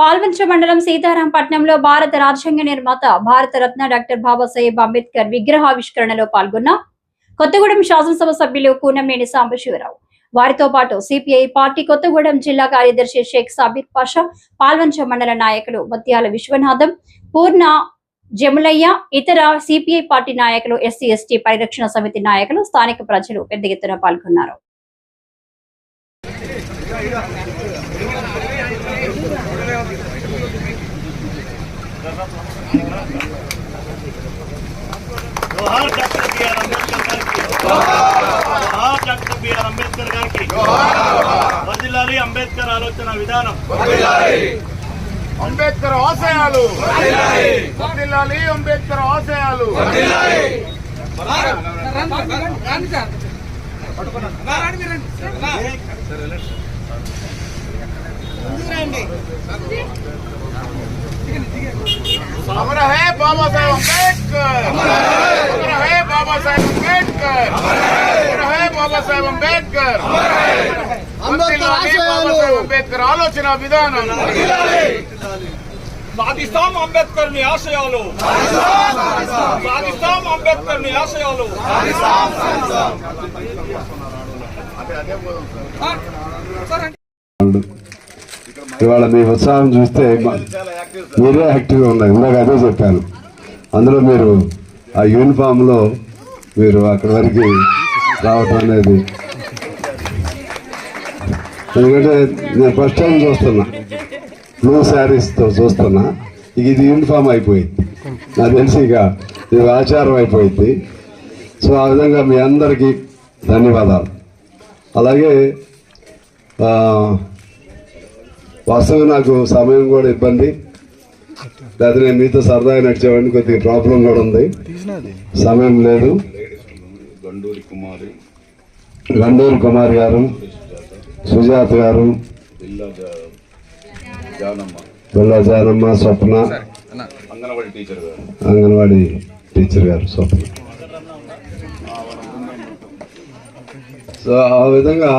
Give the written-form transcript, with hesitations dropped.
పాల్వంచ మండలం సీతారాంపట్నంలో భారత రాజ్యాంగ నిర్మాత భారత రత్న డాక్టర్ బాబాసాహెబ్ అంబేద్కర్ విగ్రహావిష్కరణలో పాల్గొన్న కొత్తగూడెం శాసనసభ సభ్యులు కూనంనేని సాంబశివరావు, వారితో పాటు సిపిఐ పార్టీ కొత్తగూడెం జిల్లా కార్యదర్శి షేక్ సాబిర్ పాషా, పాల్వంచ మండల నాయకులు ముత్యాల విశ్వనాథం, పూర్ణ జములయ్య, ఇతర సిపిఐ పార్టీ నాయకులు, ఎస్సీ ఎస్టీ పరిరక్షణ సమితి నాయకులు, స్థానిక ప్రజలు పెద్ద ఎత్తున పాల్గొన్నారు. అంబేద్కర్ ఆలోచన విధానం, అంబేద్కర్ ఆశయాలు, అంబేద్కర్ ఆశయాలు. अमर है बाबा साहेब अम्बेडकर, अमर है बाबा साहेब अम्बेडकर, अमर है बाबा साहेब अम्बेडकर, అంబేద్కర్ ఆలోచన విధానం. సాధిస్తాం అంబేద్కర్ ని ఆశయాలు, సాధిస్తాం అంబేద్కర్ ని ఆశయాలు. ఇవాళ మీ ఉత్సాహం చూస్తే మీరే యాక్టివ్గా ఉన్నారు. ఇందాక అదే చెప్పాను. అందులో మీరు ఆ యూనిఫామ్లో మీరు అక్కడి వరకు రావటం అనేది, ఎందుకంటే నేను ఫస్ట్ టైం చూస్తున్నా, బ్లూ శారీస్తో చూస్తున్నా. ఇది యూనిఫామ్ అయిపోయింది, నాకు తెలిసి ఇక ఇది ఆచారం అయిపోయింది. సో ఆ విధంగా మీ అందరికీ ధన్యవాదాలు. అలాగే వాస్తవంగా నాకు సమయం కూడా ఇబ్బంది, లేదా నేను మీతో సరదాగా నడిచేవాడిని, కొద్దిగా ప్రాబ్లం కూడా ఉంది, సమయం లేదు. గండూరి కుమార్ గారు, సుజాత గారు, బిల్లా జానమ్మ, స్వప్న, అంగన్వాడీ టీచర్ గారు స్వప్న. సో ఆ విధంగా